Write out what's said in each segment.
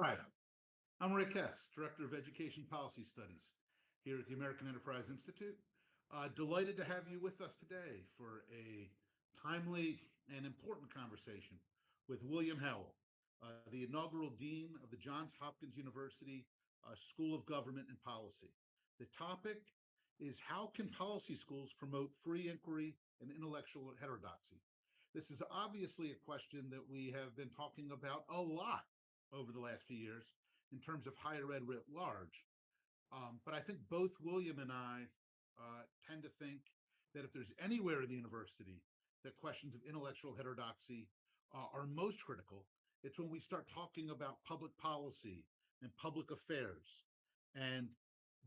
Hi, I'm Rick Hess, Director of Education Policy Studies here at the American Enterprise Institute. Delighted to have you with us today for a timely and important conversation with William Howell, the inaugural Dean of the Johns Hopkins University School of Government and Policy. The topic is how can policy schools promote free inquiry and intellectual heterodoxy? This is obviously a question that we have been talking about a lot over the last few years in terms of higher ed writ large. But I think both William and I tend to think that if there's anywhere in the university that questions of intellectual heterodoxy are most critical, it's when we start talking about public policy and public affairs and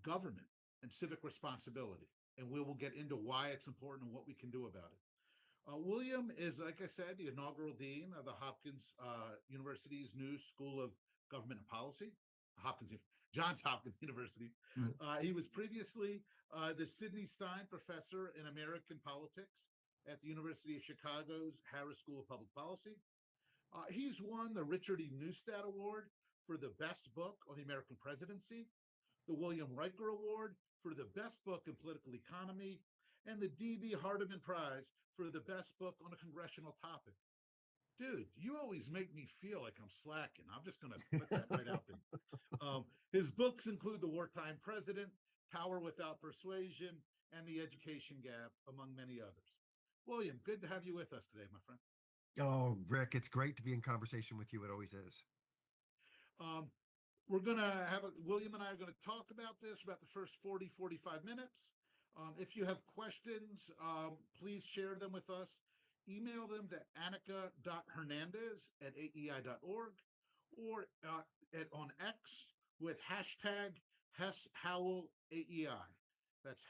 government and civic responsibility. And we will get into why it's important and what we can do about it. William is, like I said, the inaugural dean of the Hopkins University's new School of Government and Policy, Hopkins, Johns Hopkins University. He was previously the Sidney Stein Professor in American Politics at the University of Chicago's Harris School of Public Policy. He's won the Richard E. Neustadt Award for the best book on the American presidency, the William Riker Award for the best book in political economy, and the D.B. Hardiman Prize for the best book on a congressional topic. Dude, you always make me feel like I'm slacking. I'm just going to put that right out there. His books include The Wartime President, Power Without Persuasion, and The Education Gap, among many others. William, good to have you with us today, my friend. Oh, Rick, it's great to be in conversation with you. It always is. Um, we're going to William and I are going to talk about this about the first 40, 45 minutes. If you have questions, please share them with us. Email them to annika.hernandez@aei.org or on X with hashtag HessHowellAEI. That's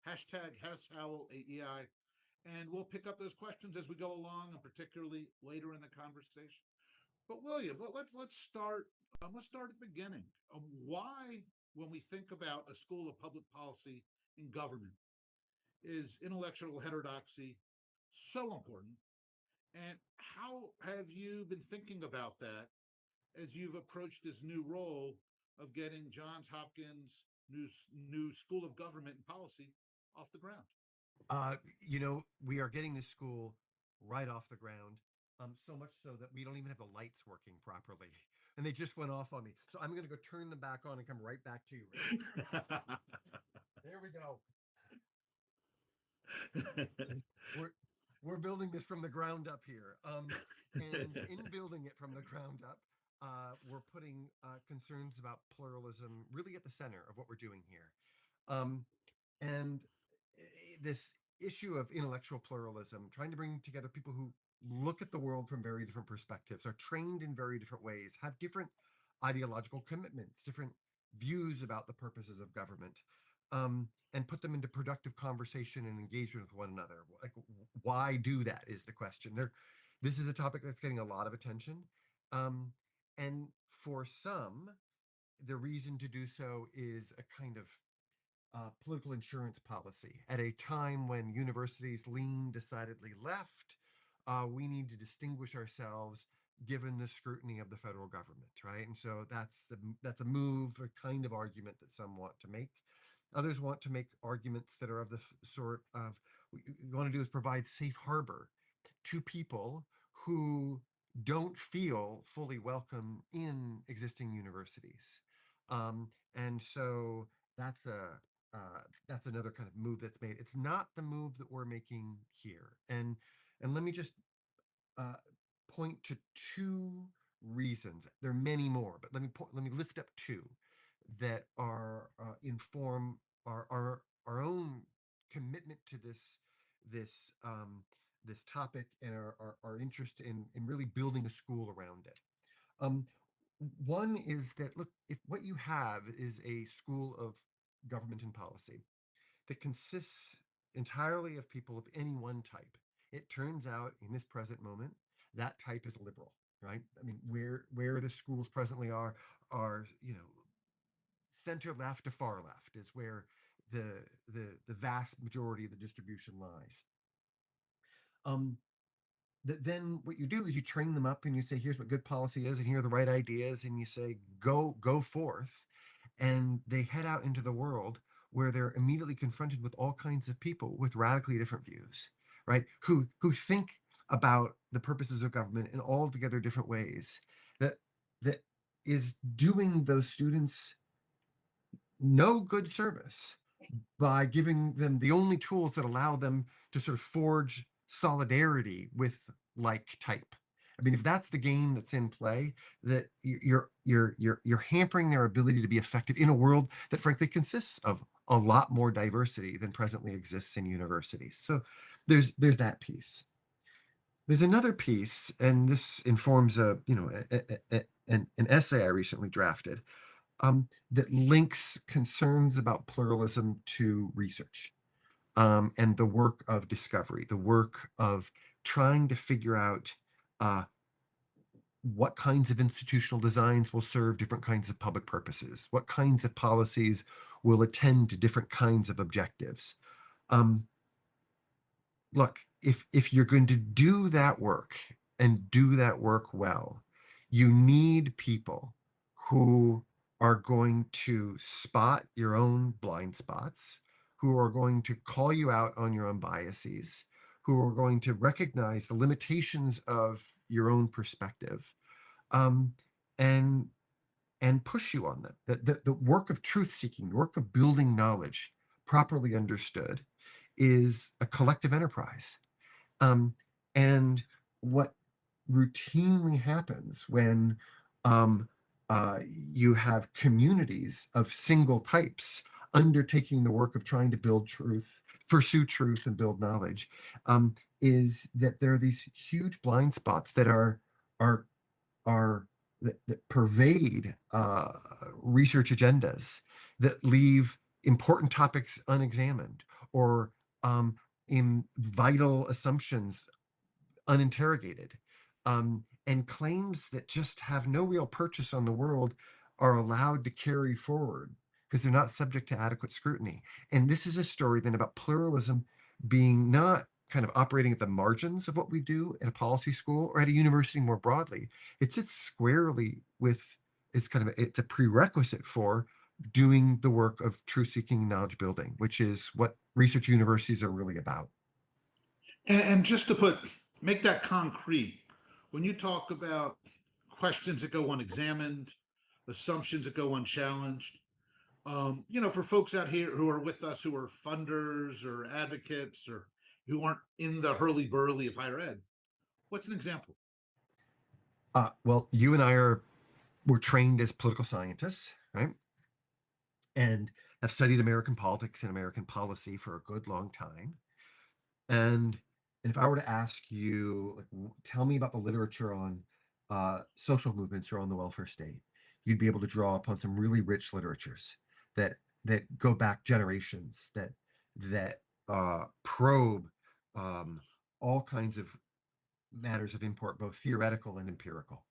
hashtag HessHowellAEI. And we'll pick up those questions as we go along, and particularly later in the conversation. But William, let's start. Let's start at the beginning. Why, when we think about a school of public policy in government, is intellectual heterodoxy so important? And how have you been thinking about that as you've approached this new role of getting Johns Hopkins new School of Government and Policy off the ground? We are getting this school right off the ground. So much so that we don't even have the lights working properly. And they just went off on me. So I'm going to go turn them back on and come right back to you. There we go. we're we're building this from the ground up here. And in building it from the ground up, we're putting concerns about pluralism really at the center of what we're doing here. And this issue of intellectual pluralism, trying to bring together people who look at the world from very different perspectives, are trained in very different ways, have different ideological commitments, different views about the purposes of government, and put them into productive conversation and engagement with one another. Like, why do that is the question. This is a topic that's getting a lot of attention. And for some, the reason to do so is a kind of political insurance policy. At a time when universities lean decidedly left, we need to distinguish ourselves given the scrutiny of the federal government, right? And so that's a move, a kind of argument that some want to make. Others want to make arguments that are of the sort of, what we want to do is provide safe harbor to people who don't feel fully welcome in existing universities. And so that's a that's another kind of move that's made. It's not the move that we're making here. And let me just uh, point to two reasons. There are many more, but let me lift up two that are inform our own commitment to this this topic and our interest in really building a school around it. Um, One is that, look, if what you have is a school of government and policy that consists entirely of people of any one type, it turns out in this present moment that type is liberal, right? I mean, where the schools presently are center left to far left is where the vast majority of the distribution lies. Um, then what you do is you train them up and you say, here's what good policy is, and here are the right ideas, and you say, go forth, and they head out into the world where they're immediately confronted with all kinds of people with radically different views, right? Who think about the purposes of government in altogether different ways. That that is doing those students no good service by giving them the only tools that allow them to sort of forge solidarity with like type. I mean, if that's the game that's in play, that you're hampering their ability to be effective in a world that frankly consists of a lot more diversity than presently exists in universities. So there's that piece. There's another piece, and this informs an essay I recently drafted, that links concerns about pluralism to research, and the work of discovery, the work of trying to figure out uh, what kinds of institutional designs will serve different kinds of public purposes, what kinds of policies will attend to different kinds of objectives. Um, Look, if you're going to do that work and do that work well, you need people who are going to spot your own blind spots, who are going to call you out on your own biases, who are going to recognize the limitations of your own perspective, um, and and push you on them. The work of truth seeking, the work of building knowledge, properly understood, is a collective enterprise. Um, and what routinely happens when um, you have communities of single types undertaking the work of trying to build truth, pursue truth, and build knowledge, is that there are these huge blind spots that are are that pervade research agendas, that leave important topics unexamined, or in vital assumptions uninterrogated, and claims that just have no real purchase on the world are allowed to carry forward because they're not subject to adequate scrutiny. And this is a story then about pluralism being not kind of operating at the margins of what we do at a policy school or at a university more broadly. It sits squarely with, it's a prerequisite for doing the work of truth seeking and knowledge building, which is what research universities are really about. And just to make that concrete, when you talk about questions that go unexamined, assumptions that go unchallenged, for folks out here who are with us who are funders or advocates or who aren't in the hurly burly of higher ed, what's an example? Well, you and I were trained as political scientists, right? And have studied American politics and American policy for a good long time. And if I were to ask you, like, tell me about the literature on social movements or on the welfare state, you'd be able to draw upon some really rich literatures that go back generations, that probe um, all kinds of matters of import, both theoretical and empirical.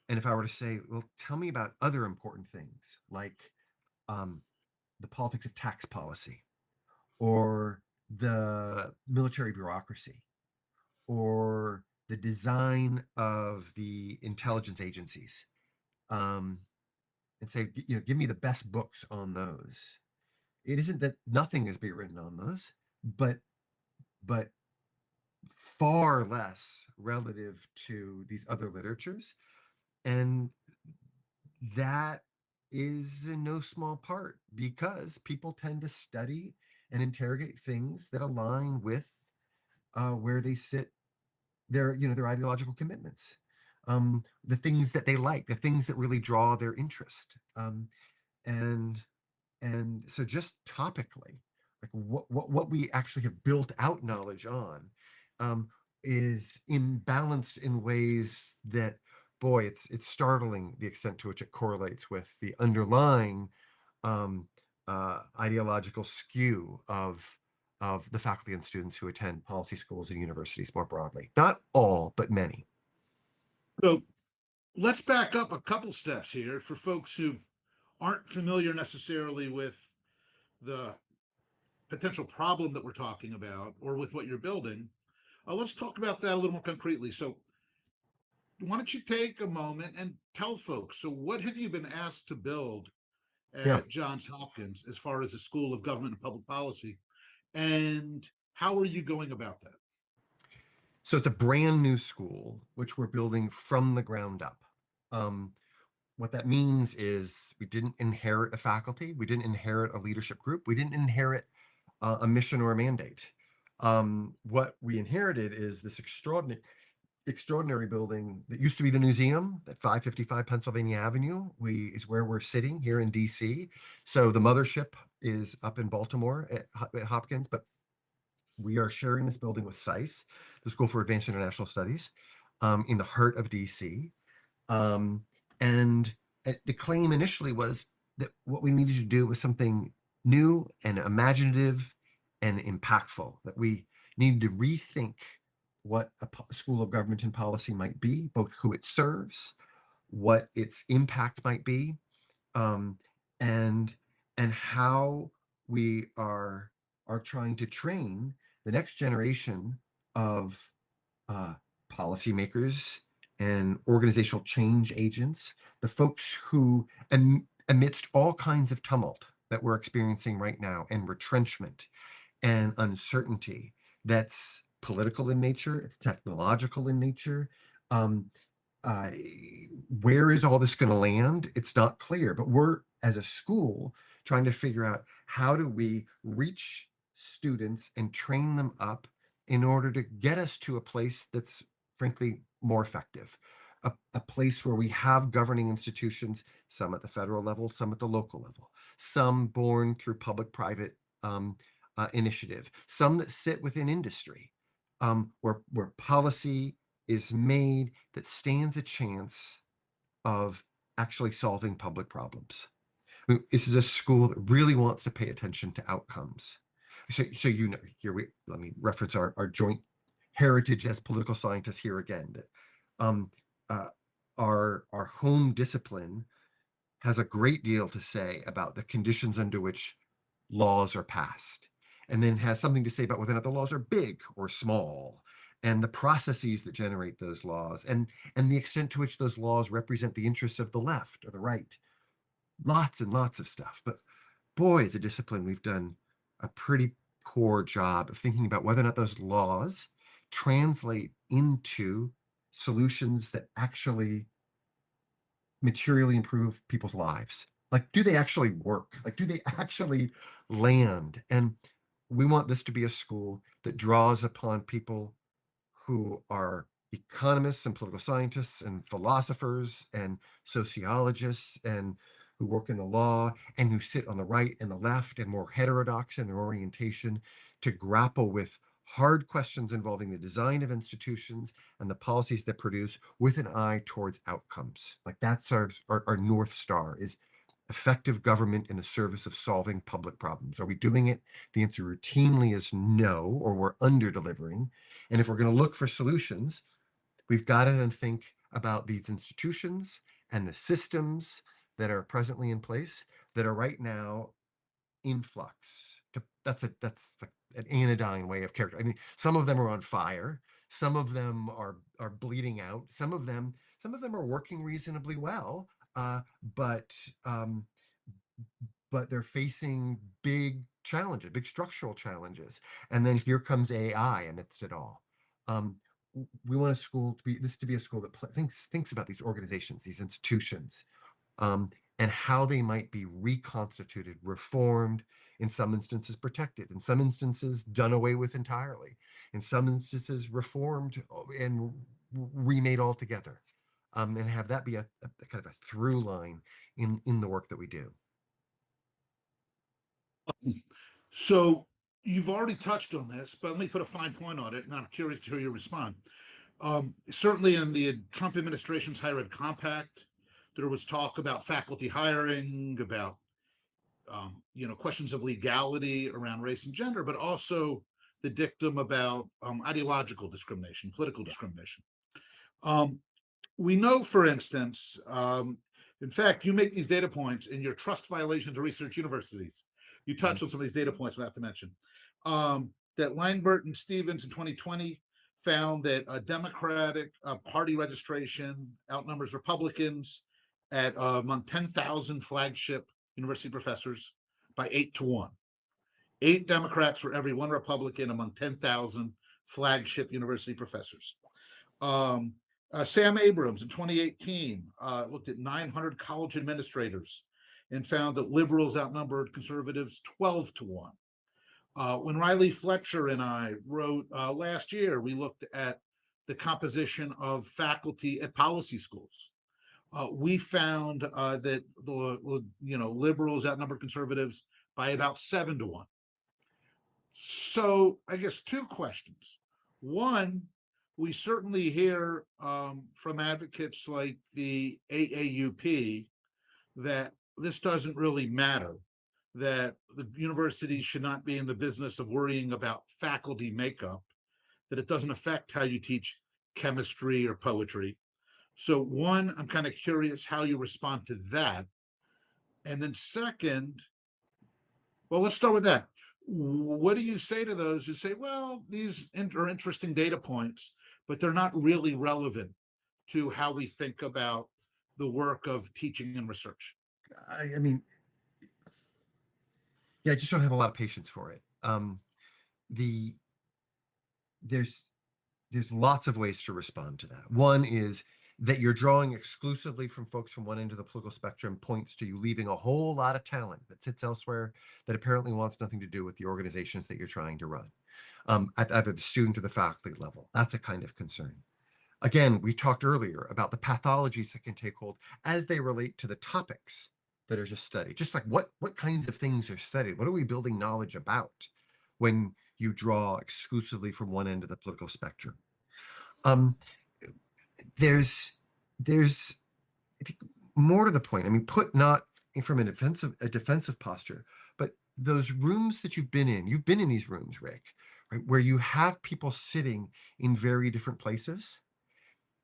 And if I were to say, well, tell me about other important things like um, the politics of tax policy, or the military bureaucracy, or the design of the intelligence agencies, um, and say, give me the best books on those. It isn't that nothing is being written on those, but but far less relative to these other literatures, and that is in no small part because people tend to study and interrogate things that align with where they sit, their ideological commitments, the things that they like, the things that really draw their interest, and so just topically, like what we actually have built out knowledge on, um, is imbalanced in ways that, boy, it's startling the extent to which it correlates with the underlying um, ideological skew of the faculty and students who attend policy schools and universities more broadly. Not all, but many. So let's back up a couple steps here for folks who aren't familiar necessarily with the potential problem that we're talking about or with what you're building. Let's talk about that a little more concretely. So, why don't you take a moment and tell folks? So, what have you been asked to build Yeah. at Johns Hopkins as far as the School of Government and Public Policy, and how are you going about that? So it's a brand new school, which we're building from the ground up. Um, what that means is we didn't inherit a faculty, we didn't inherit a leadership group, we didn't inherit a mission or a mandate. What we inherited is this extraordinary building that used to be the museum at 555 Pennsylvania Avenue. We is where we're sitting here in DC. So the mothership is up in Baltimore at Hopkins, but we are sharing this building with SICE, the School for Advanced International Studies, in the heart of DC. Um, and the claim initially was that what we needed to do was something new and imaginative and impactful, that we needed to rethink what a school of government and policy might be, both who it serves, what its impact might be, um, and how we are trying to train the next generation of uh, policymakers and organizational change agents, the folks who, amidst all kinds of tumult that we're experiencing right now, and retrenchment and uncertainty that's political in nature, it's technological in nature. Um, uh, where is all this going to land? It's not clear, but we're, as a school, trying to figure out how do we reach students and train them up in order to get us to a place that's frankly more effective, a place where we have governing institutions, some at the federal level, some at the local level, some born through public-private initiative, some that sit within industry, where policy is made that stands a chance of actually solving public problems. I mean, this is a school that really wants to pay attention to outcomes. So here let me reference our joint heritage as political scientists here again. That um, uh, our home discipline has a great deal to say about the conditions under which laws are passed, and then has something to say about whether or not the laws are big or small, and the processes that generate those laws, and the extent to which those laws represent the interests of the left or the right. Lots and lots of stuff. But boy, as a discipline, we've done a pretty poor job of thinking about whether or not those laws translate into solutions that actually materially improve people's lives. Like, do they actually work? Like, do they actually land? And we want this to be a school that draws upon people who are economists and political scientists and philosophers and sociologists and who work in the law and who sit on the right and the left and more heterodox in their orientation to grapple with hard questions involving the design of institutions and the policies that produce with an eye towards outcomes. Like that's our North Star is effective government in the service of solving public problems. Are we doing it? The answer routinely is no, or we're under delivering. And if we're going to look for solutions, we've got to then think about these institutions and the systems that are presently in place that are right now in flux. That's like an anodyne way of character. I mean, some of them are on fire, some of them are bleeding out, some of them are working reasonably well, uh, but um, but they're facing big challenges, big structural challenges. And then here comes AI amidst it all. Um, we want a school to be this to be a school that thinks about these organizations, these institutions, um, and how they might be reconstituted, reformed, in some instances protected, in some instances done away with entirely, in some instances reformed and remade altogether, and have that be a kind of a through line in the work that we do. So, you've already touched on this, but let me put a fine point on it, and I'm curious to hear you respond. Certainly, in the Trump administration's higher ed compact, there was talk about faculty hiring, about questions of legality around race and gender, but also the dictum about ideological discrimination, political Yeah. discrimination. Um, we know, for instance, in fact, you make these data points in your trust violations of research universities. You Mhm. touch on some of these data points we have to mention. That Langbert and Stevens in 2020 found that Democratic Party registration outnumbers Republicans at among 10,000 flagship university professors by 8 to 1. 8 Democrats for every one Republican among 10,000 flagship university professors. Um, Sam Abrams in 2018 looked at 900 college administrators and found that liberals outnumbered conservatives 12 to 1. When Riley Fletcher and I wrote last year, we looked at the composition of faculty at policy schools. We found that the liberals outnumbered conservatives by about 7 to 1. So I guess two questions. One, we certainly hear from advocates like the AAUP that this doesn't really matter, that the universities should not be in the business of worrying about faculty makeup, that it doesn't affect how you teach chemistry or poetry. So, one, I'm kind of curious how you respond to that. And then, second, well, let's start with that. What do you say to those who say, well, these are interesting data points, but they're not really relevant to how we think about the work of teaching and research? I mean, yeah, I just don't have a lot of patience for it. The there's there's lots of ways to respond to that. One is that you're drawing exclusively from folks from one end of the political spectrum points to you leaving a whole lot of talent that sits elsewhere that apparently wants nothing to do with the organizations that you're trying to run, at either the student or the faculty level. That's a kind of concern. Again, we talked earlier about the pathologies that can take hold as they relate to the topics that are just studied. Just like what kinds of things are studied? What are we building knowledge about when you draw exclusively from one end of the political spectrum? Um, there's I think more to the point. I mean, put not from a defensive posture, but those rooms that you've been in these rooms, Rick, right, where you have people sitting in very different places,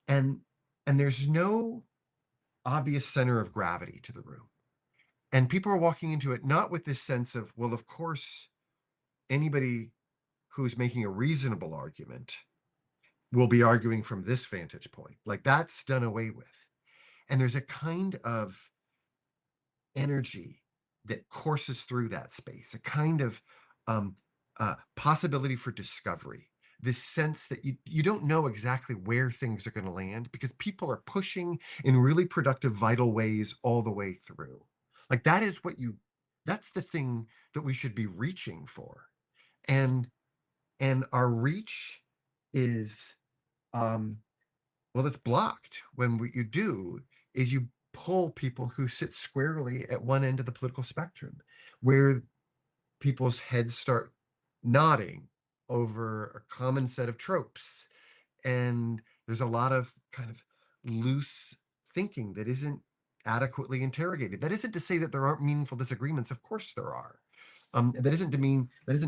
and there's no obvious center of gravity to the room, and people are walking into it not with this sense of, well, of course, anybody who's making a reasonable argument will be arguing from this vantage point. Like that's done away with. And there's a kind of energy that courses through that space, a kind of um, possibility for discovery. This sense that you don't know exactly where things are going to land because people are pushing in really productive, vital ways all the way through. Like that is that's the thing that we should be reaching for. And our reach is um, well, it's blocked when what you do is you pull people who sit squarely at one end of the political spectrum, where people's heads start nodding over a common set of tropes. And there's a lot of kind of loose thinking that isn't adequately interrogated. That isn't to say that there aren't meaningful disagreements. Of course there are. That isn't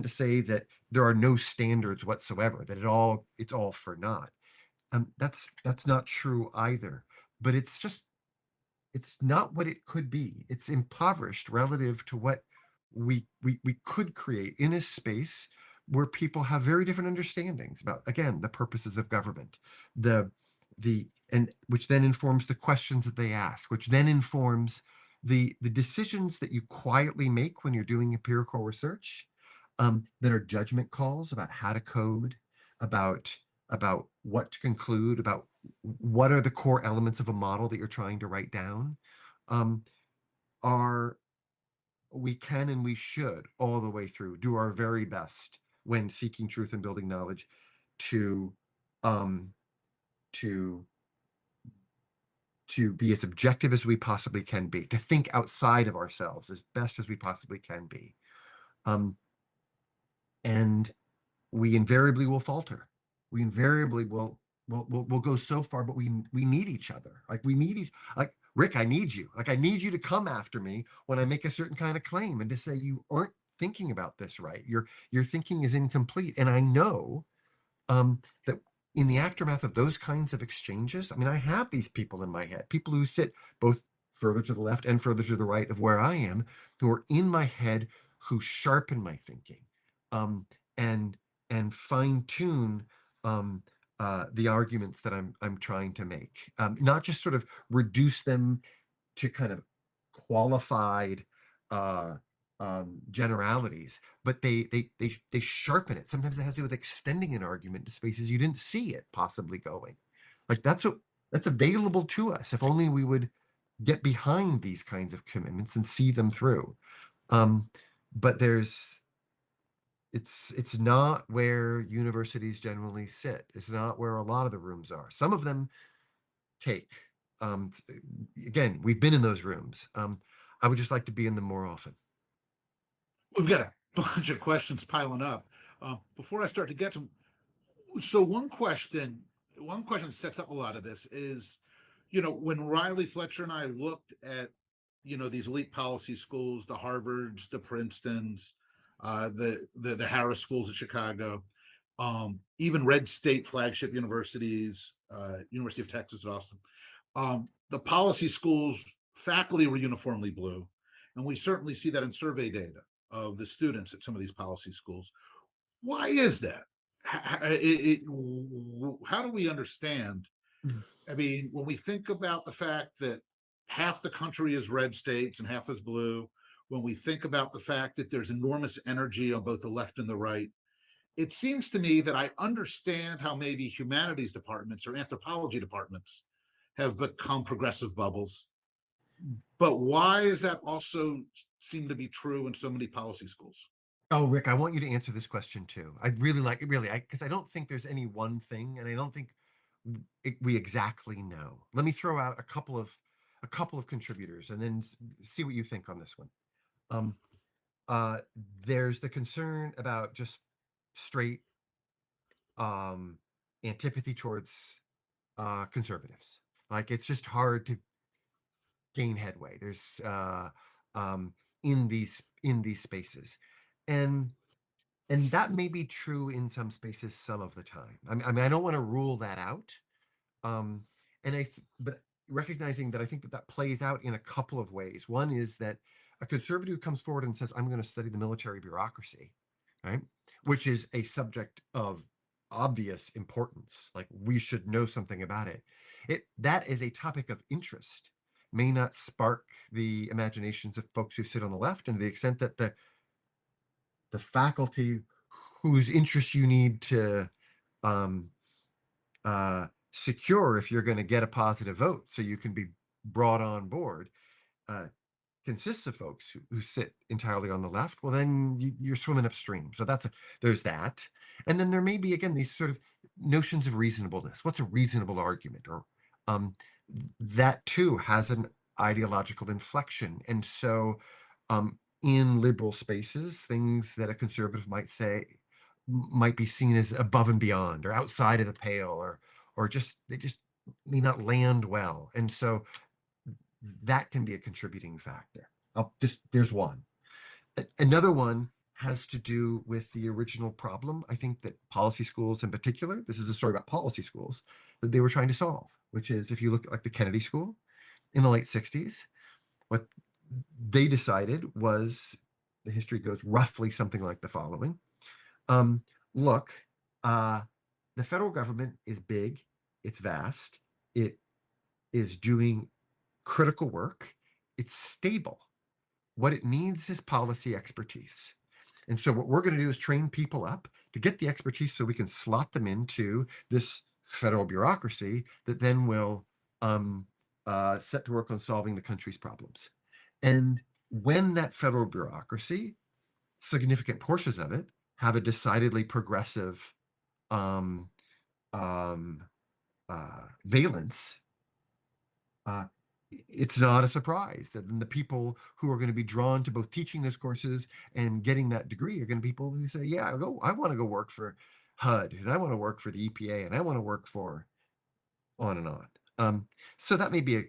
to say that there are no standards whatsoever, that it's all for naught. That's not true either. But it's not what it could be. It's impoverished relative to what we could create in a space where people have very different understandings about, again, the purposes of government, the and which then informs the questions that they ask, which then informs the decisions that you quietly make when you're doing empirical research, that are judgment calls about how to code, about what to conclude, about what are the core elements of a model that you're trying to write down, um, are we can and we should all the way through do our very best when seeking truth and building knowledge to um, to be as objective as we possibly can be, to think outside of ourselves as best as we possibly can be. Um, and we invariably will falter. We invariably will go so far, but we need each other. Like we need each like Rick, I need you. Like I need you to come after me when I make a certain kind of claim and to say you aren't thinking about this right. Your thinking is incomplete. And I know that in the aftermath of those kinds of exchanges, I mean, I have these people in my head, people who sit both further to the left and further to the right of where I am, who are in my head, who sharpen my thinking, um, and fine tune the arguments that I'm trying to make, not just sort of reduce them to kind of qualified uh, generalities, but they sharpen it. Sometimes it has to do with extending an argument to spaces you didn't see it possibly going. Like that's available to us if only we would get behind these kinds of commitments and see them through. Um, but it's not where universities generally sit. It's not where a lot of the rooms are. Some of them take. Um, Again, we've been in those rooms. I would just like to be in them more often. We've got a bunch of questions piling up. Before I start to get to, so one question that sets up a lot of this is, when Riley Fletcher and I looked at, these elite policy schools, the Harvards, the Princetons, the Harris schools at Chicago, even red state flagship universities, University of Texas at Austin. The policy schools faculty were uniformly blue, and we certainly see that in survey data of the students at some of these policy schools. Why is that? How do we understand? I mean, when we think about the fact that half the country is red states and half is blue, when we think about the fact that there's enormous energy on both the left and the right, it seems to me that I understand how maybe humanities departments or anthropology departments have become progressive bubbles. But why is that also seem to be true in so many policy schools? Oh, Rick, I want you to answer this question too. I'd really like it, really, because I don't think there's any one thing, and I don't think we exactly know. Let me throw out a couple of contributors, and then see what you think on this one. Um, uh, there's the concern about just straight um, antipathy towards conservatives. Like it's just hard to gain headway. There's um, in these spaces, and that may be true in some spaces some of the time. I mean, I don't want to rule that out. Um, but recognizing that I think that that plays out in a couple of ways. One is that a conservative comes forward and says, "I'm going to study the military bureaucracy," right? Which is a subject of obvious importance. Like we should know something about it. That is a topic of interest. May not spark the imaginations of folks who sit on the left, and to the extent that the faculty whose interests you need to um, secure if you're going to get a positive vote so you can be brought on board uh, consists of folks who sit entirely on the left, well, then you're swimming upstream. So there's that. And then there may be, again, these sort of notions of reasonableness. What's a reasonable argument? Or um, that too has an ideological inflection. And so in liberal spaces, things that a conservative might say might be seen as above and beyond or outside of the pale, or just they just may not land well. And so that can be a contributing factor. There's one. Another one has to do with the original problem. I think that policy schools in particular, this is a story about policy schools that they were trying to solve, which is if you look at like the Kennedy School in the late 60s, what they decided was the history goes roughly something like the following. Look, uh, the federal government is big, it's vast, it is doing critical work, it's stable. What it needs is policy expertise. And so, what we're going to do is train people up to get the expertise so we can slot them into this federal bureaucracy that then will set to work on solving the country's problems. And when that federal bureaucracy, significant portions of it, have a decidedly progressive um, um, valence, uh, it's not a surprise that the people who are going to be drawn to both teaching those courses and getting that degree are going to be people who say, "Yeah, I want to go work for HUD, and I want to work for the EPA, and I want to work for on and on." So that may be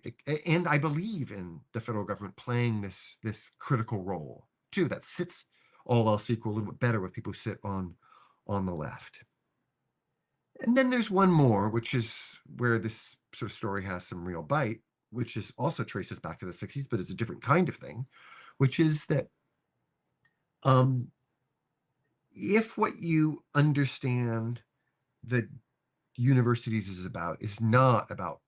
and I believe in the federal government playing this critical role too. That sits all else equal a little bit better with people who sit on the left. And then there's one more, which is where this sort of story has some real bite, which is also traces back to the 60s, but is a different kind of thing, which is that um, if what you understand the universities is not about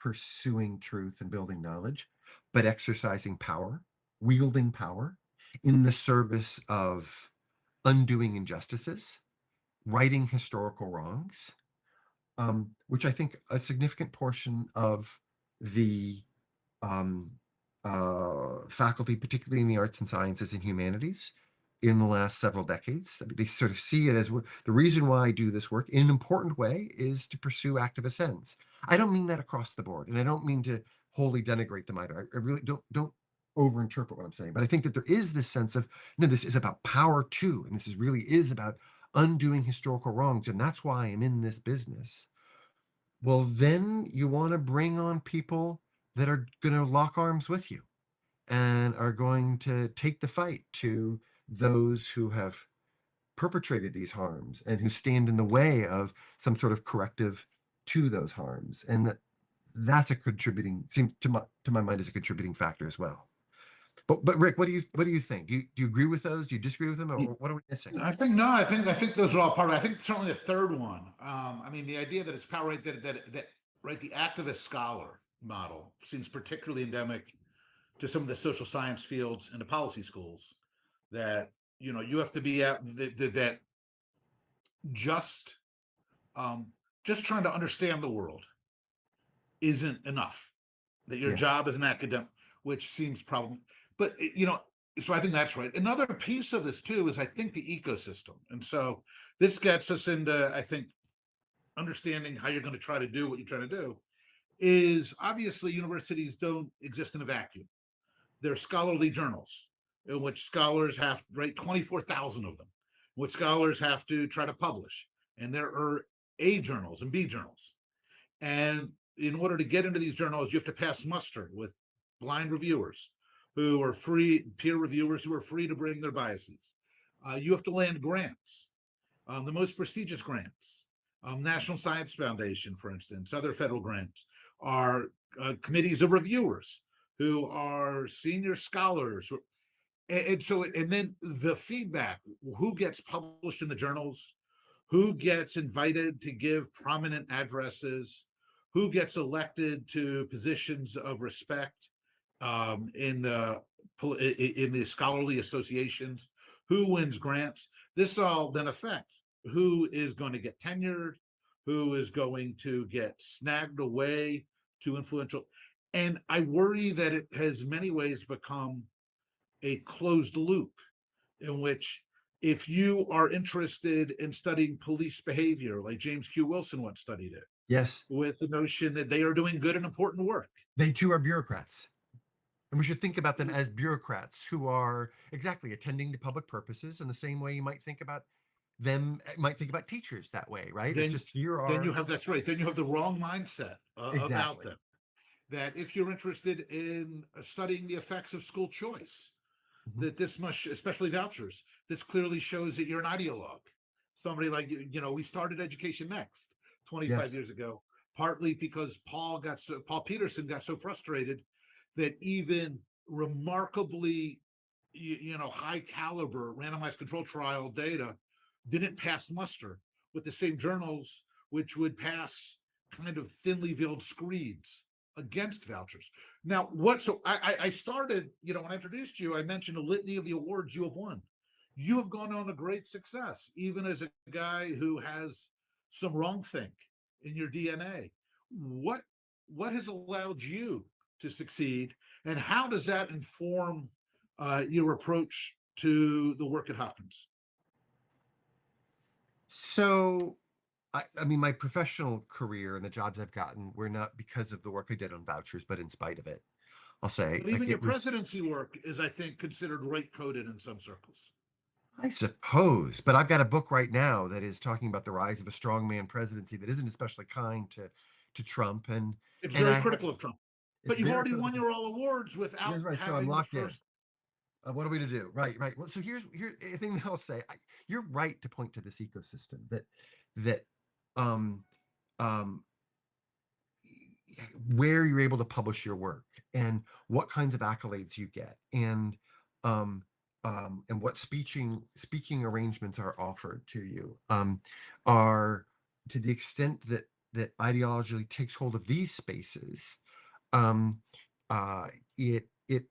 pursuing truth and building knowledge, but exercising power, wielding power in the service of undoing injustices, righting historical wrongs, which I think a significant portion of the um, faculty, particularly in the arts and sciences and humanities, in the last several decades. I mean, they sort of see it as the reason why I do this work in an important way is to pursue activist ends. I don't mean that across the board, and I don't mean to wholly denigrate them either. I really don't overinterpret what I'm saying, but I think that there is this sense of no, this is about power too, and this is really is about undoing historical wrongs, and that's why I'm in this business. Well, then you want to bring on people that are going to lock arms with you and are going to take the fight to those who have perpetrated these harms and who stand in the way of some sort of corrective to those harms. And that's a contributing seems to my mind as a contributing factor as well. But Rick, what do you think? Do you agree with those? Do you disagree with them, or what are we missing? I think no. I think those are all part of it. I think certainly the third one. I mean, the idea that it's power, right? That right. The activist scholar model seems particularly endemic to some of the social science fields and the policy schools. That you have to be at that just um, just trying to understand the world isn't enough. That your Yes. job as an academic, which seems problem, but so I think that's right. Another piece of this too is I think the ecosystem, and so this gets us into I think understanding how you're going to try to do what you're trying to do is obviously universities don't exist in a vacuum. They're scholarly journals in which scholars have to write 24,000 of them, which scholars have to try to publish, and there are A journals and B journals. And in order to get into these journals, you have to pass muster with blind reviewers who are free, peer reviewers who are free to bring their biases. You have to land grants, the most prestigious grants. National Science Foundation, for instance, other federal grants are committees of reviewers who are senior scholars. And then the feedback, who gets published in the journals, who gets invited to give prominent addresses, who gets elected to positions of respect in the scholarly associations, who wins grants. This all then affects who is going to get tenured, who is going to get snagged away to influential. And I worry that it has many ways become a closed loop in which if you are interested in studying police behavior, like James Q. Wilson once studied it, Yes. with the notion that they are doing good and important work. They too are bureaucrats. And we should think about them as bureaucrats who are exactly attending to public purposes in the same way you might think about teachers that way, right? It's Then just here then you are have that's right. Then you have the wrong mindset about exactly. them. That if you're interested in studying the effects of school choice, Mhm. that this must, especially vouchers, this clearly shows that you're an ideologue. Somebody like we started Education Next 25 Yes. years ago, partly because Paul Peterson got so frustrated that even remarkably, high caliber randomized control trial data didn't pass muster with the same journals which would pass kind of thinly veiled screeds against vouchers. Now, so I started, when I introduced you, I mentioned a litany of the awards you have won. You have gone on a great success, even as a guy who has some wrong think in your DNA. What has allowed you to succeed, and how does that inform your approach to the work at Hopkins? So I mean, my professional career and the jobs I've gotten were not because of the work I did on vouchers, but in spite of it. I'll say, But like, even your it was, presidency work is, I think, considered right coded in some circles. I suppose, but I've got a book right now that is talking about the rise of a strongman presidency that isn't especially kind to Trump, It's and very I have critical of Trump. it's But you've very already critical. won your all awards without Yes, right. So I'm having the locked in. first. What are we to do? Right, right. Well, so here's a thing that I'll say. You're right to point to this ecosystem that um um where you're able to publish your work and what kinds of accolades you get um and what speaking arrangements are offered to you are to the extent that ideology takes hold of these spaces, um, uh, it it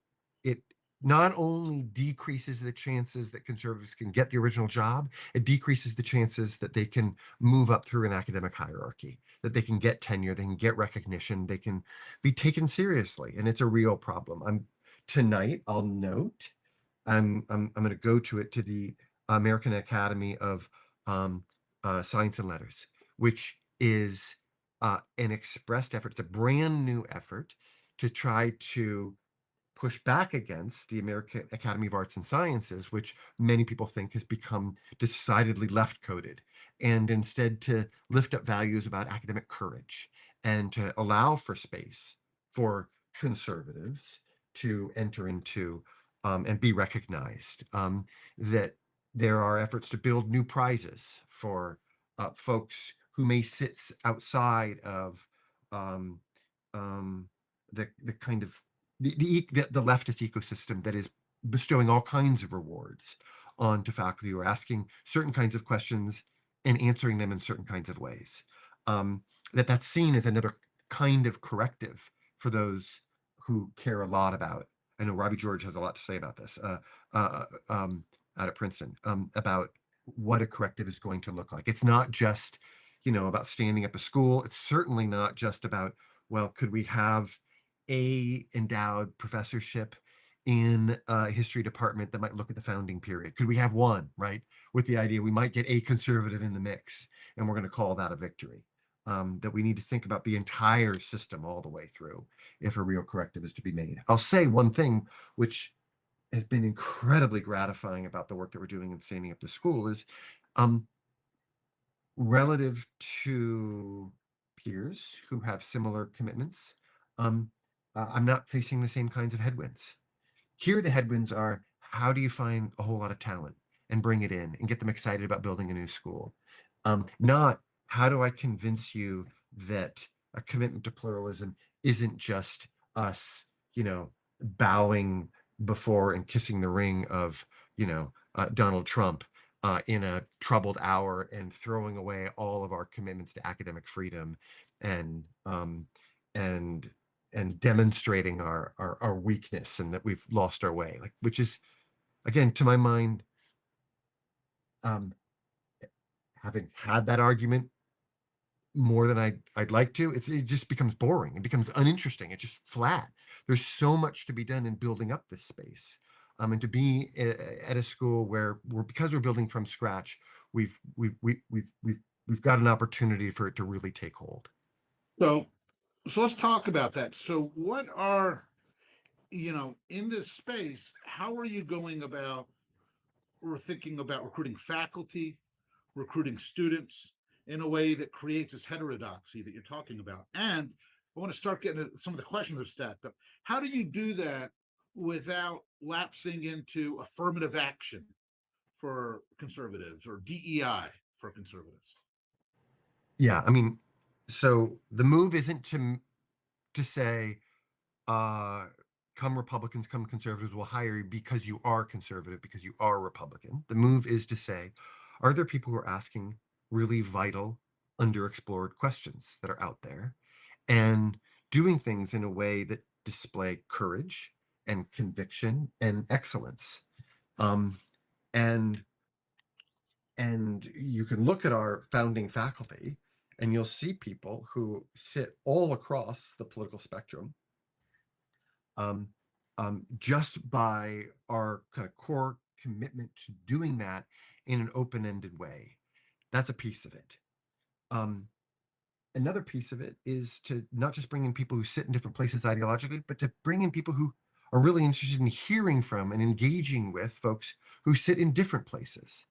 it not only decreases the chances that conservatives can get the original job, it decreases the chances that they can move up through an academic hierarchy, that they can get tenure, they can get recognition, they can be taken seriously, and it's a real problem. Tonight, I'll note, I'm going to go to the American Academy of um, Science and Letters, which is an expressed effort. It's a brand new effort to try to push back against the American Academy of Arts and Sciences, which many people think has become decidedly left coded, and instead to lift up values about academic courage and to allow for space for conservatives to enter into and be recognized. That there are efforts to build new prizes for folks who may sit outside of um, um, the kind of the leftist ecosystem that is bestowing all kinds of rewards onto faculty who are asking certain kinds of questions and answering them in certain kinds of ways. Um, that's seen as another kind of corrective for those who care a lot about. I know Robbie George has a lot to say about this uh, um, out at Princeton about what a corrective is going to look like. It's not just, about standing up a school. It's certainly not just about, well, could we have a endowed professorship in a history department that might look at the founding period? Could we have one, right? With the idea we might get a conservative in the mix, and we're going to call that a victory. That we need to think about the entire system all the way through if a real corrective is to be made. I'll say one thing, which has been incredibly gratifying about the work that we're doing in standing up the school is um, relative to peers who have similar commitments. Um, I'm not facing the same kinds of headwinds. Here, the headwinds are how do you find a whole lot of talent and bring it in and get them excited about building a new school? Not how do I convince you that a commitment to pluralism isn't just us, bowing before and kissing the ring of, Donald Trump in a troubled hour and throwing away all of our commitments to academic freedom and and demonstrating our weakness and that we've lost our way, like, which is, again, to my mind, um, having had that argument more than I'd like to, it just becomes boring. It becomes uninteresting. It's just flat. There's so much to be done in building up this space, and to be at a school where because we're building from scratch, we've got an opportunity for it to really take hold. So, so let's talk about that. So, what are, in this space, how are you going about, we're thinking about recruiting faculty, recruiting students in a way that creates this heterodoxy that you're talking about? And I want to start getting at some of the questions I've stacked up. How do you do that without lapsing into affirmative action for conservatives or DEI for conservatives? Yeah, I mean, so the move isn't to say, uh, come Republicans, come conservatives, will hire you because you are conservative, because you are Republican. The move is to say, are there people who are asking really vital, underexplored questions that are out there and doing things in a way that display courage and conviction and excellence? Um, and and you can look at our founding faculty and you'll see people who sit all across the political spectrum, um, just by our kind of core commitment to doing that in an open-ended way. That's a piece of it. Um, Another piece of it is to not just bring in people who sit in different places ideologically, but to bring in people who are really interested in hearing from and engaging with folks who sit in different places.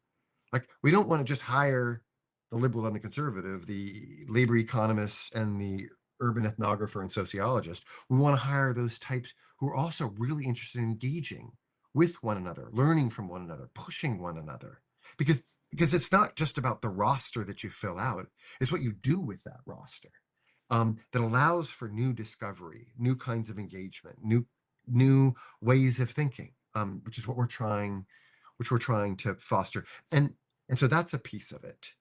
Like, we don't want to just hire the liberal and the conservative, the labor economists and the urban ethnographer and sociologist. We want to hire those types who are also really interested in engaging with one another, learning from one another, pushing one another. Because it's not just about the roster that you fill out, it's what you do with that roster, that allows for new discovery, new kinds of engagement, new ways of thinking, which is what we're trying to foster. And so that's a piece of it.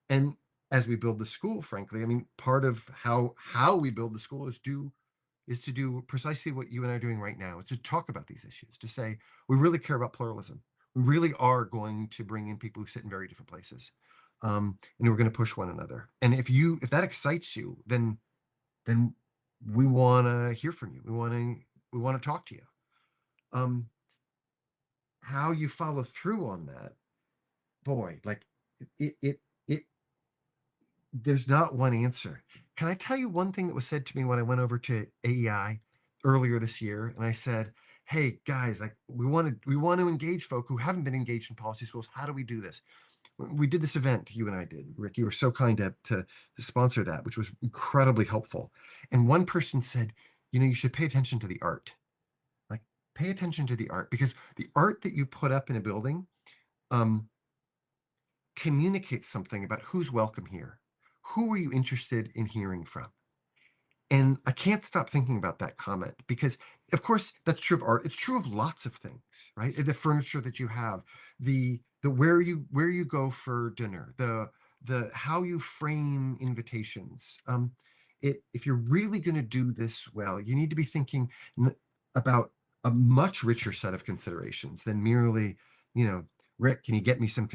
And as we build the school, frankly. I mean, part of how we build the school is to do precisely what you and I are doing right now. It's to talk about these issues, to say we really care about pluralism. We really are going to bring in people who sit in very different places, and we're going to push one another. And if that excites you, then we want to hear from you. We want to talk to you. Um, how you follow through on that, boy, like it there's not one answer. Can I tell you one thing that was said to me when I went over to AEI earlier this year? And I said, "Hey guys, like we want to engage folk who haven't been engaged in policy schools. How do we do this?" We did this event, you and I did. Rick, you were so kind to sponsor that, which was incredibly helpful. And one person said, you should pay attention to the art. Like, pay attention to the art because the art that you put up in a building um, communicates something about who's welcome here. Who are you interested in hearing from? And I can't stop thinking about that comment because, of course, that's true of art. It's true of lots of things, right? The furniture that you have, the where you go for dinner, the how you frame invitations. If you're really going to do this well, you need to be thinking about a much richer set of considerations than merely, you know, Rick, can you get me some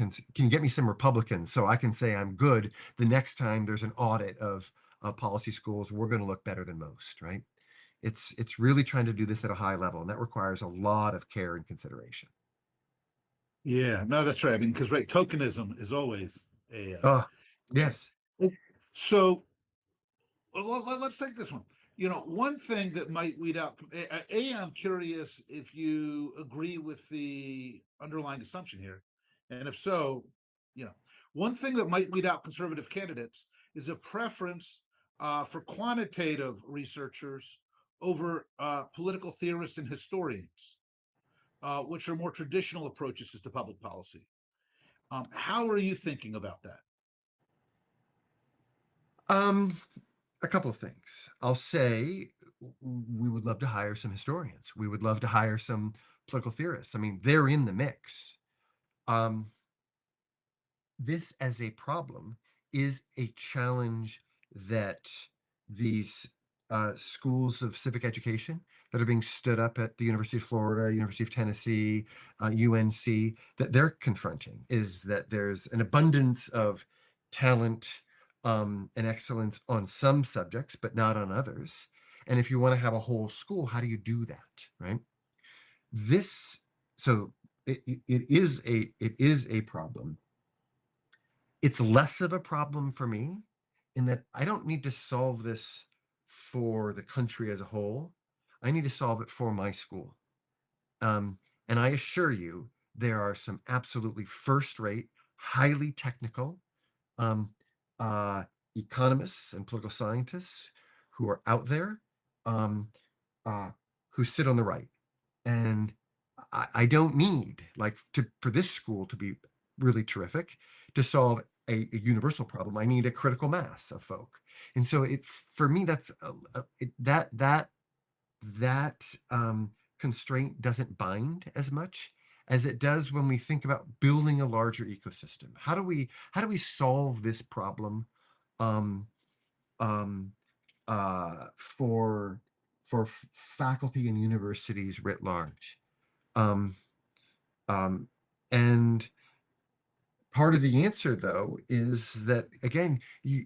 Republicans so I can say I'm good the next time there's an audit of policy schools, we're going to look better than most, right? It's really trying to do this at a high level, and that requires a lot of care and consideration. Yeah, no, that's right. I mean, because right, tokenism is always a Oh, yeah. yes. So let's take this one. One thing that might weed out. I'm curious if you agree with the underlying assumption here, and if so, you know, one thing that might weed out conservative candidates is a preference for quantitative researchers over political theorists and historians, which are more traditional approaches to public policy. How are you thinking about that? Um, a couple of things. I'll say we would love to hire some historians. We would love to hire some political theorists. I mean, they're in the mix. Um, this as a problem is a challenge that these schools of civic education that are being stood up at the University of Florida, University of Tennessee, UNC, that they're confronting is that there's an abundance of talent and excellence on some subjects, but not on others. And if you want to have a whole school, how do you do that, right? This so it is a problem. It's less of a problem for me in that I don't need to solve this for the country as a whole. I need to solve it for my school. Um, and I assure you, there are some absolutely first rate, highly technical um, uh, economists and political scientists who are out there um, uh, who sit on the right. And I don't need like for this school to be really terrific to solve a universal problem. I need a critical mass of folk. And so for me that's that constraint doesn't bind as much as it does when we think about building a larger ecosystem. How do we solve this problem um, um, for faculty and universities writ large? Um, um, and part of the answer, though, is that again, you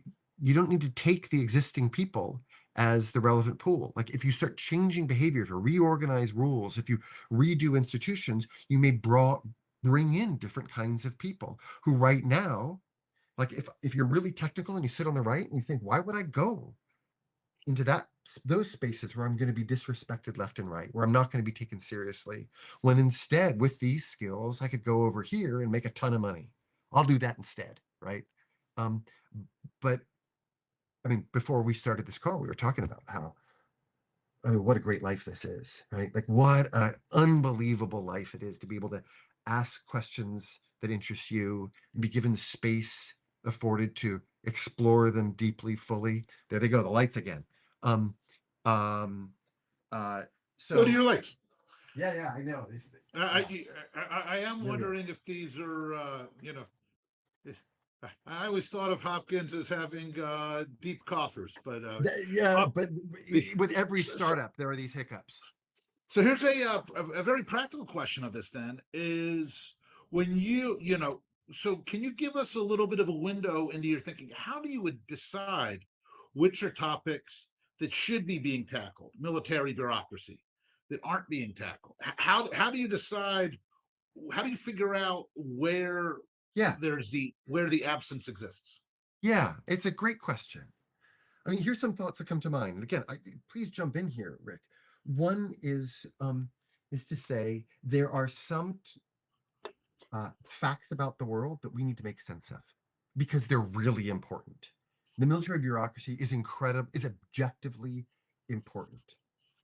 don't need to take the existing people as the relevant pool. Like if you start changing behavior, if you reorganize rules, if you redo institutions, you may bring in different kinds of people who right now, like if you're really technical and you sit on the right and you think, why would I go into those spaces where I'm going to be disrespected left and right, where I'm not going to be taken seriously, when instead with these skills I could go over here and make a ton of money. I'll do that instead, right? Um, but I mean, before we started this call, we were talking about how I mean, what a great life this is, right? Like what an unbelievable life it is to be able to ask questions that interest you, and be given the space afforded to explore them deeply, fully. There they go, the lights again. Um, um, uh, Go to so your lights. yeah, yeah, I know. I, Yeah, I, I am there we are. wondering if these are, I always thought of Hopkins as having deep coffers, but Yeah, uh, but the, with every so, so startup, there are these hiccups. so here's a very practical question of this. Then is when so can you give us a little bit of a window into your thinking? How do you would decide which are topics that should be being tackled, military bureaucracy, that aren't being tackled? How do you decide? How do you figure out Yeah, where the absence exists? yeah, it's a great question. I mean, here's some thoughts that come to mind. And again, please jump in here, Rick. One is to say there are some facts about the world that we need to make sense of because they're really important. The military bureaucracy is incredible, is objectively important.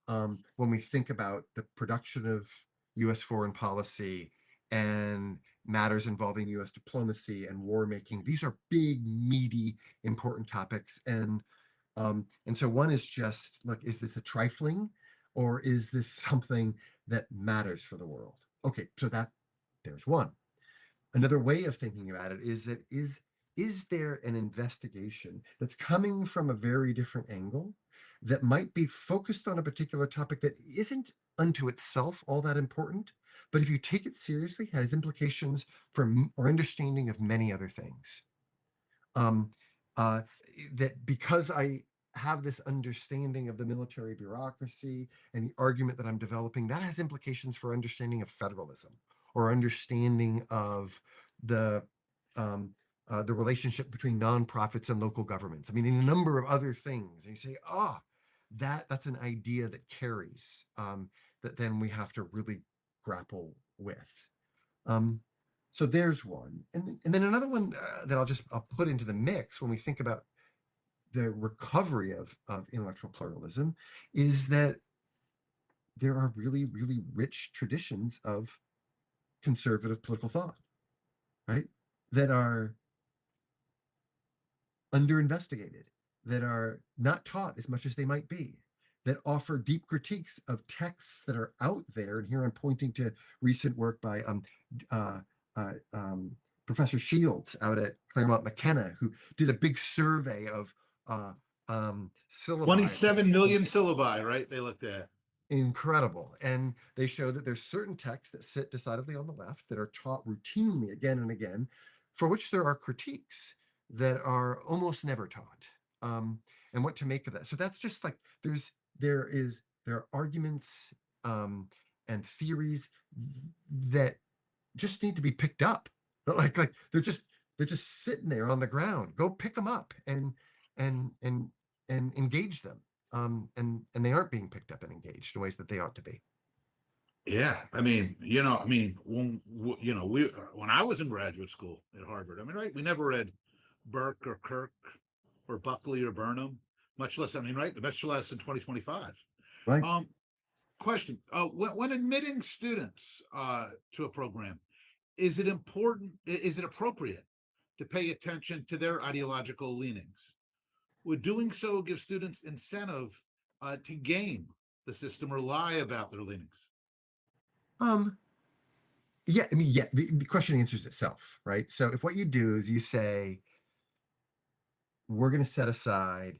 When we think about the production of US foreign policy and matters involving US diplomacy and war making, these are big, meaty, important topics. And so one is just, look, is this a trifling or is this something that matters for the world? Okay, so there's one. Another way of thinking about it is that is there an investigation that's coming from a very different angle that might be focused on a particular topic that isn't unto itself all that important, but if you take it seriously, has implications for our understanding of many other things. Um, uh, that because I have this understanding of the military bureaucracy and the argument that I'm developing, that has implications for understanding of federalism or understanding of the um, the relationship between nonprofits and local governments. I mean, in a number of other things. And you say, that's an idea that carries that then we have to really grapple with. Um, so there's one, and then another one that I'll put into the mix when we think about the recovery of intellectual pluralism is that there are really really rich traditions of conservative political thought, right? That are under investigated, that are not taught as much as they might be, that offer deep critiques of texts that are out there. And here I'm pointing to recent work by uh, uh, um, Professor Shields out at Claremont McKenna, who did a big survey of syllabi. 27 million syllabi, right? They looked at. Incredible. And they show that there's certain texts that sit decidedly on the left that are taught routinely again and again, for which there are critiques that are almost never taught. And what to make of that. So that's just like there are arguments and theories that just need to be picked up. But like they're just sitting there on the ground. Go pick them up and and and engage them. And they aren't being picked up and engaged in ways that they ought to be. Yeah, when I was in graduate school at Harvard, I mean, right, we never read Burke or Kirk or Buckley or Burnham, much less, I mean, right, much less in 2025. Right. Um, Question: when admitting students to a program, is it appropriate to pay attention to their ideological leanings? Would doing so give students incentive to game the system or lie about their leanings? Um, yeah, I mean, yeah, the question answers itself, right? So if what you do is you say, we're going to set aside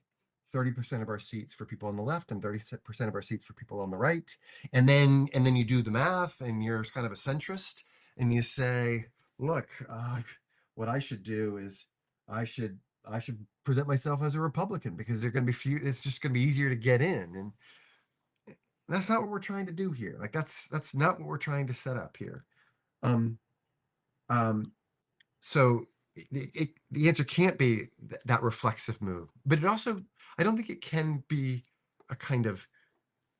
30% of our seats for people on the left and 30% of our seats for people on the right, and then you do the math and you're kind of a centrist and you say, look, what I should do is I should I should present myself as a Republican because they're going to be few. It's just going to be easier to get in, and that's not what we're trying to do here. Like that's not what we're trying to set up here. Um, um, so the answer can't be that reflexive move, but it also, I don't think it can be a kind of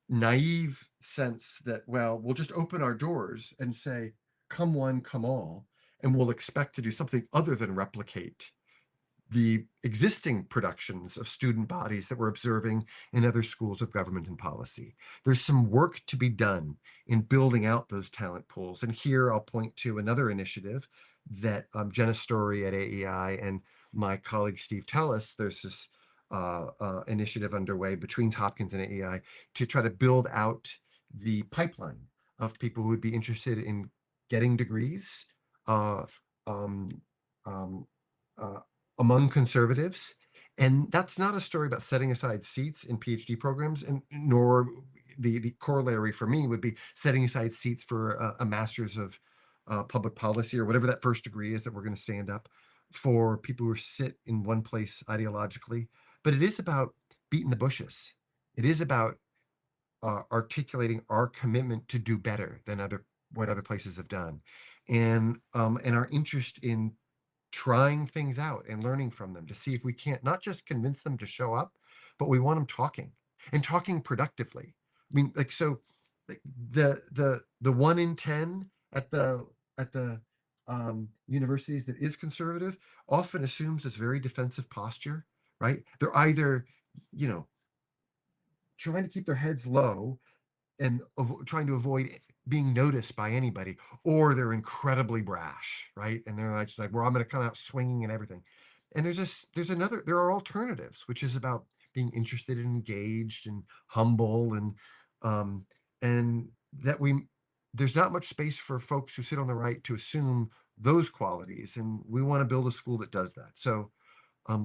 naive sense that, well, we'll just open our doors and say, come one, come all, and we'll expect to do something other than replicate the existing productions of student bodies that we're observing in other schools of government and policy. There's some work to be done in building out those talent pools. And here I'll point to another initiative that Jenna Story at AEI and my colleague Steve Tellis, there's this initiative underway between Hopkins and AEI to try to build out the pipeline of people who would be interested in getting degrees, uh, um, um, uh, among conservatives. And that's not a story about setting aside seats in PhD programs, and nor the corollary for me would be setting aside seats for a master's of public policy or whatever that first degree is that we're going to stand up for people who sit in one place ideologically. But it is about beating the bushes. It is about articulating our commitment to do better than what other places have done, and our interest in trying things out and learning from them to see if we can't not just convince them to show up, but we want them talking and talking productively. I mean, like, so like, the 1 in 10 at the universities that is conservative often assumes this very defensive posture, right? They're either, you know, trying to keep their heads low and trying to avoid being noticed by anybody, or they're incredibly brash, right? And they're like, just like, well, I'm going to come out swinging and everything. And there are alternatives, which is about being interested and engaged and humble, um, and that there's not much space for folks who sit on the right to assume those qualities, and we want to build a school that does that. So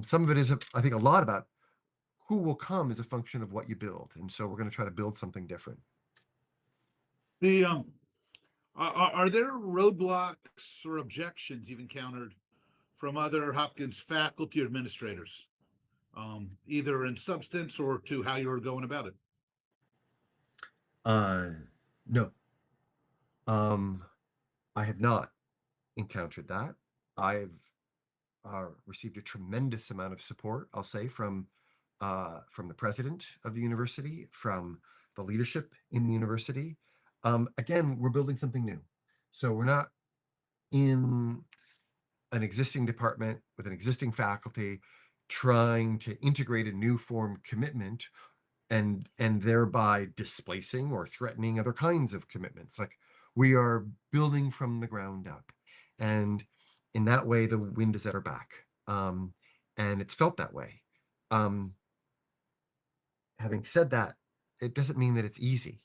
some of it is, I think, a lot about who will come is a function of what you build, and so we're going to try to build something different. The are there roadblocks or objections you've encountered from other Hopkins faculty or administrators, either in substance or to how you're going about it? Uh, no, um, I have not encountered that. I've received a tremendous amount of support, I'll say, from the president of the university, from the leadership in the university. Again, we're building something new, so we're not in an existing department with an existing faculty trying to integrate a new form commitment and thereby displacing or threatening other kinds of commitments. Like, we are building from the ground up, and in that way the wind is at our back, and it's felt that way. um, Having said that, it doesn't mean that it's easy.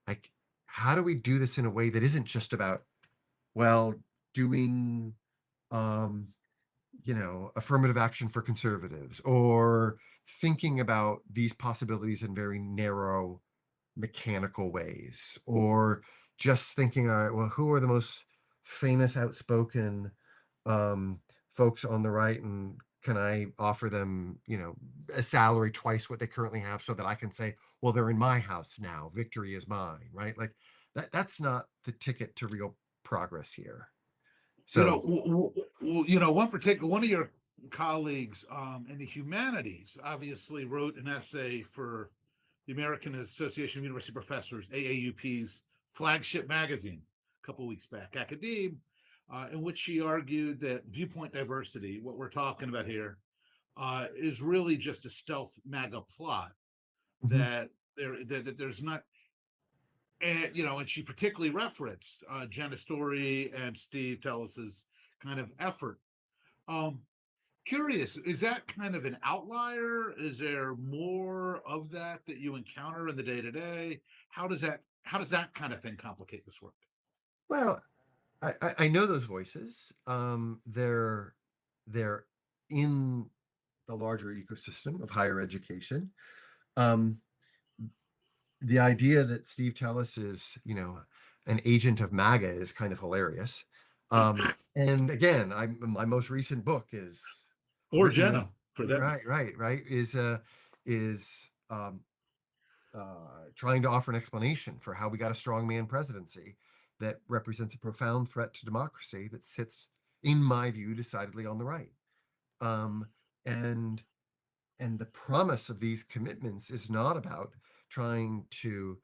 Like, how do we do this in a way that isn't just about, well, doing um, affirmative action for conservatives, or thinking about these possibilities in very narrow mechanical ways, or just thinking, all right, well, who are the most famous, outspoken um, folks on the right, and can I offer them, a salary twice what they currently have, so that I can say, well, they're in my house now. Victory is mine, right? Like that's not the ticket to real progress here. You know, So, one of your colleagues in the humanities obviously wrote an essay for the American Association of University Professors, AAUP's flagship magazine, a couple of weeks back, Academe, in which she argued that viewpoint diversity, what we're talking about here, is really just a stealth MAGA plot. mhm, That there's not, and she particularly referenced Jenna Story and Steve Tellis's kind of effort. Um, Curious, is that kind of an outlier? Is there more of that you encounter in the day to day? How does that kind of thing complicate this work? well, I know those voices. They're in the larger ecosystem of higher education. Um, the idea that Steve Tellis is, an agent of MAGA is kind of hilarious. And again, my most recent book is Or written with, Jenna, for that matter. right, is trying to offer an explanation for how we got a strongman presidency that represents a profound threat to democracy that sits, in my view, decidedly on the right. Um, and and the promise of these commitments is not about trying to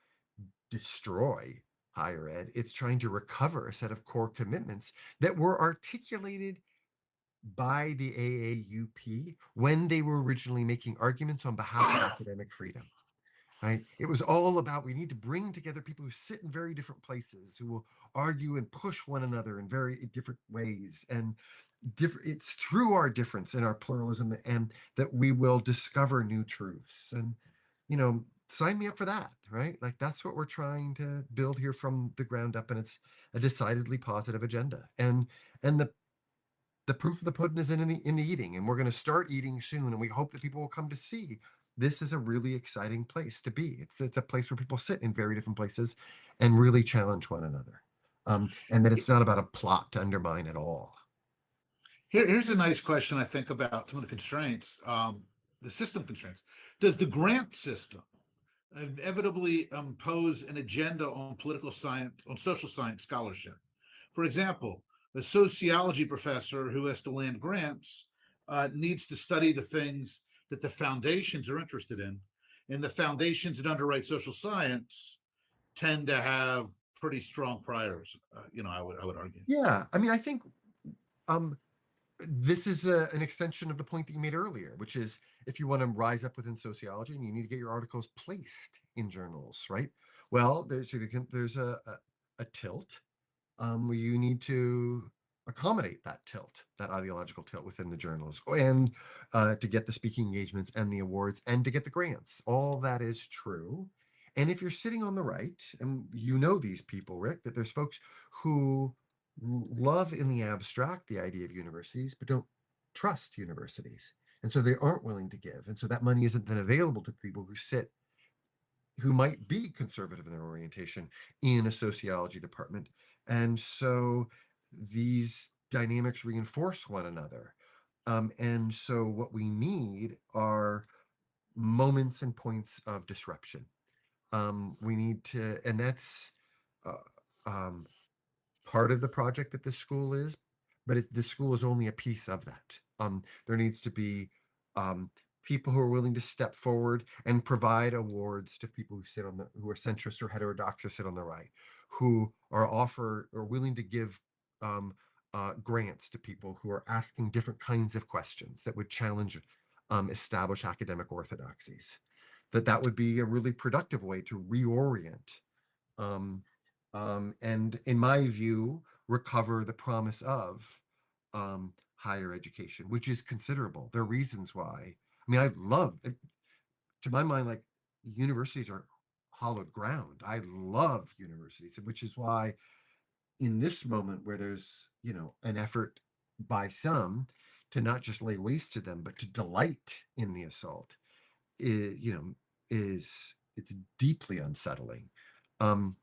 destroy higher ed. It's trying to recover a set of core commitments that were articulated by the AAUP when they were originally making arguments on behalf of academic freedom. Right? It was all about, we need to bring together people who sit in very different places, who will argue and push one another in very different ways, and it's through our difference and our pluralism and that we will discover new truths. And sign me up for that, right? Like, that's what we're trying to build here from the ground up, and it's a decidedly positive agenda. And the the proof of the pudding is in the eating, and we're going to start eating soon, and we hope that people will come to see this is a really exciting place to be. It's a place where people sit in very different places and really challenge one another, and that it's not about a plot to undermine at all. Here's a nice question I think about some of the constraints, the system constraints. Does the grant system inevitably impose an agenda on political science, on social science scholarship? For example, a sociology professor who has to land grants needs to study the things that the foundations are interested in, and the foundations that underwrite social science tend to have pretty strong priors. I would argue. Yeah, I mean, I think um, this is an extension of the point that you made earlier, which is if you want to rise up within sociology, and you need to get your articles placed in journals, right? Well, there's a tilt where you need to accommodate that tilt, that ideological tilt within the journals, and to get the speaking engagements and the awards and to get the grants. All that is true. And if you're sitting on the right, and you know these people, Rick, that there's folks who love in the abstract the idea of universities, but don't trust universities. And so they aren't willing to give. And so that money isn't then available to people who might be conservative in their orientation in a sociology department. And so these dynamics reinforce one another. And so what we need are moments and points of disruption. We need to, and that's uh, um, part of the project that this school is, but this school is only a piece of that. There needs to be um, people who are willing to step forward and provide awards to people who are centrist or heterodox or sit on the right, who are willing to give um, grants to people who are asking different kinds of questions that would challenge established academic orthodoxies. That would be a really productive way to reorient um, and in my view, recover the promise of higher education, which is considerable. There are reasons why. I mean, I love, to my mind, like universities are hollowed ground. I love universities, which is why in this moment where there's, an effort by some to not just lay waste to them, but to delight in the assault, is, it's deeply unsettling. Um,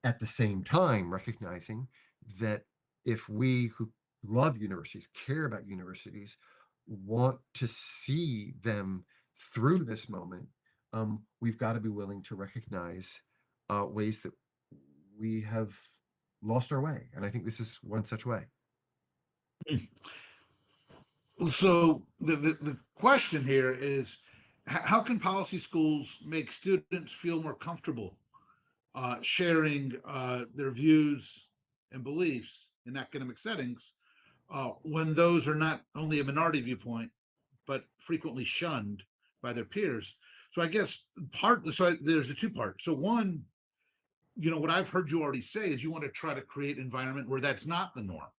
at the same time recognizing that if we who love universities, care about universities, want to see them through this moment, we've got to be willing to recognize ways that we have lost our way. And I think this is one such way. So the question here is, how can policy schools make students feel more comfortable sharing their views and beliefs in academic settings when those are not only a minority viewpoint, but frequently shunned by their peers? So I guess there's a two part. So one, what I've heard you already say is you want to try to create an environment where that's not the norm.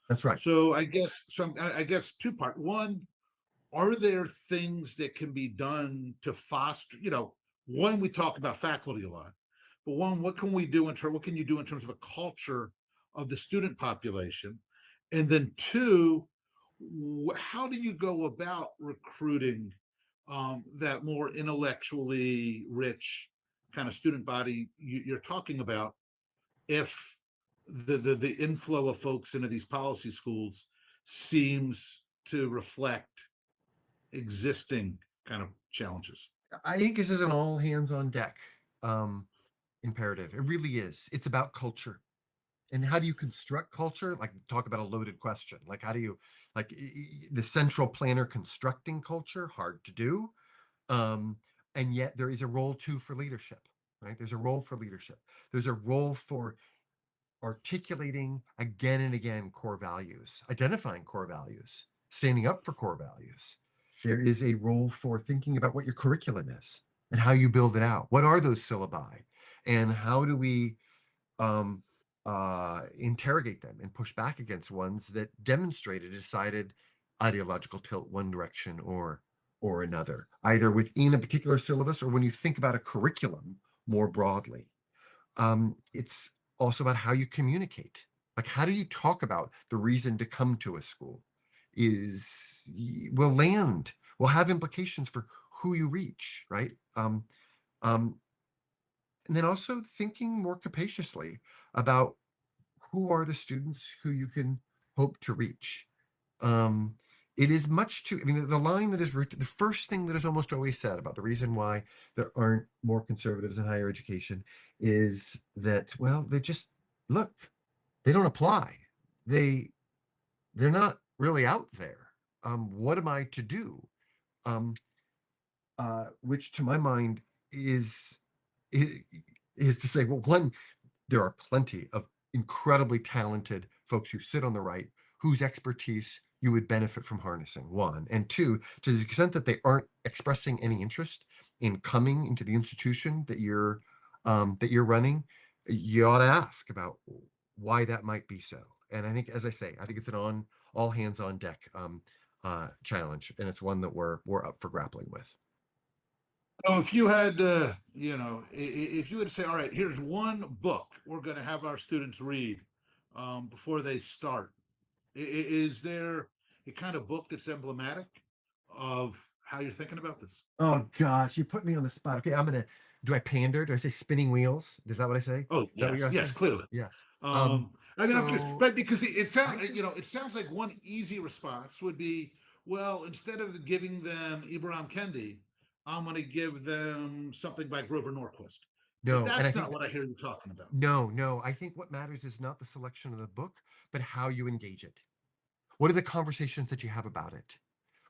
That's right. So I guess two part. One, are there things that can be done to foster, one, we talk about faculty a lot, but one, what can you do in terms of a culture of the student population? And then two, how do you go about recruiting that more intellectually rich kind of student body you're talking about if the inflow of folks into these policy schools seems to reflect existing kind of challenges? I think this is an all hands on deck imperative. It really is. It's about culture. And how do you construct culture? Like, talk about a loaded question. Like, how do you, like, the central planner constructing culture? Hard to do. Um, and yet there is a role too for leadership, right? There's a role for leadership. There's a role for articulating again and again core values, identifying core values, standing up for core values. There is a role for thinking about what your curriculum is and how you build it out. What are those syllabi? And how do we um, interrogate them and push back against ones that demonstrate a decided ideological tilt one direction or another, either within a particular syllabus or when you think about a curriculum more broadly. It's also about how you communicate. Like, how do you talk about the reason to come to a school? will land, will have implications for who you reach, right? Um, and then also thinking more capaciously about who are the students who you can hope to reach. Um, it is much too, I mean, the line that is the first thing that is almost always said about the reason why there aren't more conservatives in higher education is that, well, they just, look, they don't apply. They, they're not really out there. What am I to do? Um, which to my mind is, is to say, well, one, there are plenty of incredibly talented folks who sit on the right whose expertise you would benefit from harnessing, one. And two, to the extent that they aren't expressing any interest in coming into the institution that you're running, you ought to ask about why that might be so. And I think, as I say, I think it's an all hands on deck challenge, and it's one that we're up for grappling with. So if you had, if you had to say, all right, here's one book we're going to have our students read before they start, is there a kind of book that's emblematic of how you're thinking about this? Oh gosh, you put me on the spot. Okay, do I pander? Do I say spinning wheels? Is that what I say? Is Oh, that what yes, you're yes, asking? clearly. Yes. I mean, I'm curious, So but because it I sounds, can, it sounds like one easy response would be, well, instead of giving them Ibram Kendi, I'm going to give them something by Grover Norquist. But no, and I that's not think what I hear you talking about. no, I think what matters is not the selection of the book, but how you engage it. What are the conversations that you have about it?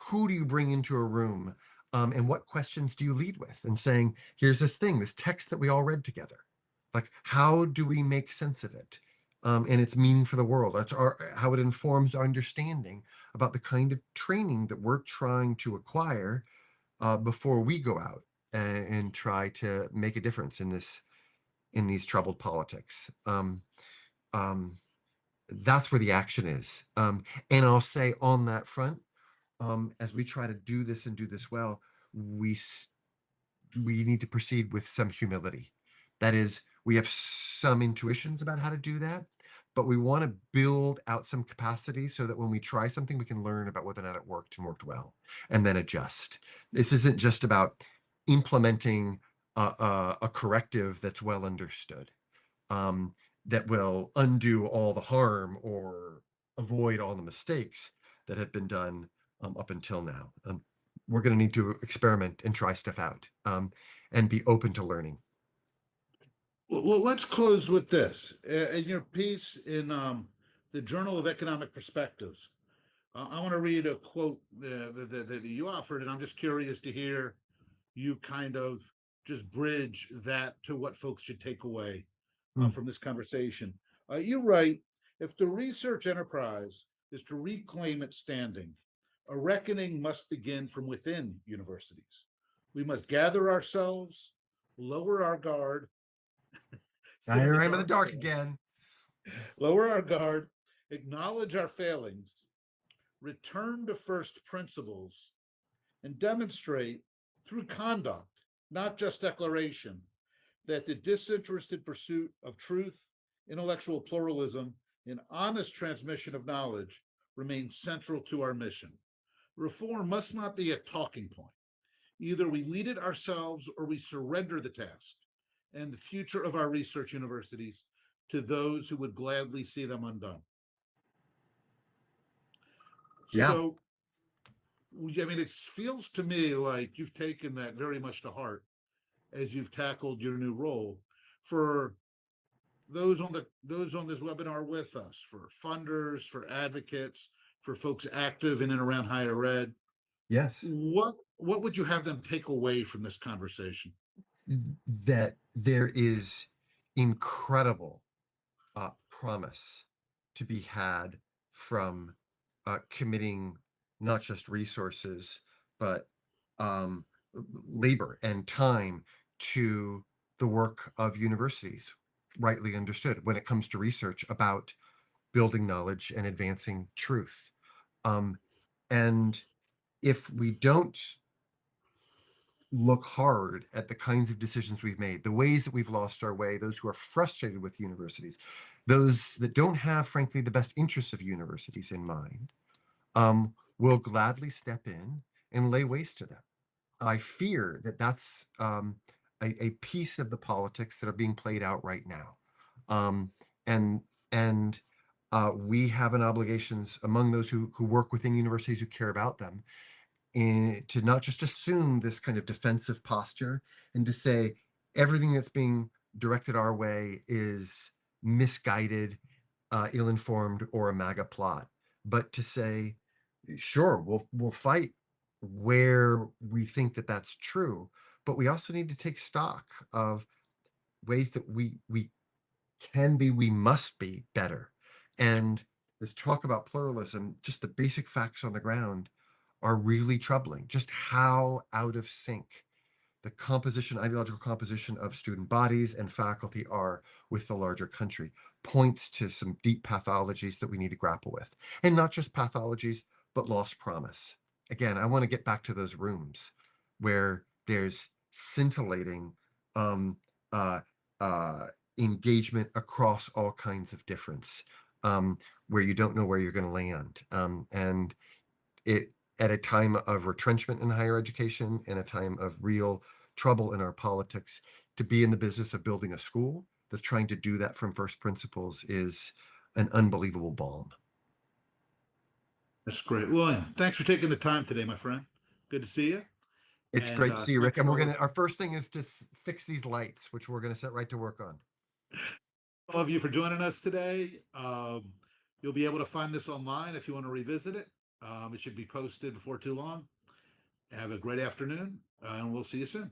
Who do you bring into a room? And what questions do you lead with? And saying, here's this thing, this text that we all read together. Like, how do we make sense of it? And its meaning for the world. That's how it informs our understanding about the kind of training that we're trying to acquire before we go out and try to make a difference in these troubled politics. Um, that's where the action is. And I'll say on that front, as we try to do this and do this well, we we need to proceed with some humility. That is, we have some intuitions about how to do that, but we want to build out some capacity so that when we try something, we can learn about whether or not it worked and worked well, and then adjust. This isn't just about implementing a corrective that's well understood, um, that will undo all the harm or avoid all the mistakes that have been done up until now. We're going to need to experiment and try stuff out, and be open to learning. Well, let's close with this. In your piece in the Journal of Economic Perspectives, I want to read a quote that you offered, and I'm just curious to hear you kind of just bridge that to what folks should take away Mm. from this conversation. You write, if the research enterprise is to reclaim its standing, a reckoning must begin from within universities. We must gather ourselves, lower our guard, sit in Here the I am in the dark, dark again. lower our guard, acknowledge our failings, return to first principles, and demonstrate through conduct, not just declaration, that the disinterested pursuit of truth, intellectual pluralism, and honest transmission of knowledge remains central to our mission. Reform must not be a talking point. Either we lead it ourselves or we surrender the task and the future of our research universities to those who would gladly see them undone. Yeah. So, I mean, it feels to me like you've taken that very much to heart as you've tackled your new role. For those on this webinar with us, for funders, for advocates, for folks active in and around higher ed, Yes. what would you have them take away from this conversation? That there is incredible promise to be had from committing not just resources, but um, labor and time to the work of universities, rightly understood, when it comes to research about building knowledge and advancing truth. Um, and if we don't look hard at the kinds of decisions we've made, the ways that we've lost our way, those who are frustrated with universities, those that don't have, frankly, the best interests of universities in mind, will gladly step in and lay waste to them. I fear that that's a piece of the politics that are being played out right now. Um, and and we have an obligations among those who work within universities who care about them to not just assume this kind of defensive posture and to say everything that's being directed our way is misguided, ill-informed, or a MAGA plot, but to say, sure, we'll fight where we think that that's true, but we also need to take stock of ways that we can be, we must be better. And this talk about pluralism, just the basic facts on the ground are really troubling. Just how out of sync the composition, ideological composition of student bodies and faculty are with the larger country points to some deep pathologies that we need to grapple with. And not just pathologies, but lost promise. Again, I want to get back to those rooms where there's scintillating um, uh, uh, engagement across all kinds of difference, where you don't know where you're going to land. And it at a time of retrenchment in higher education, in a time of real trouble in our politics, to be in the business of building a school that's trying to do that from first principles is an unbelievable balm. That's great. William, thanks for taking the time today, my friend. Good to see you. It's And great to see you, Rick. thanks And we're for gonna our first thing is to fix these lights, which we're gonna set right to work on. all of you for joining us today. You'll be able to find this online if you want to revisit it. It should be posted before too long. Have a great afternoon, and we'll see you soon.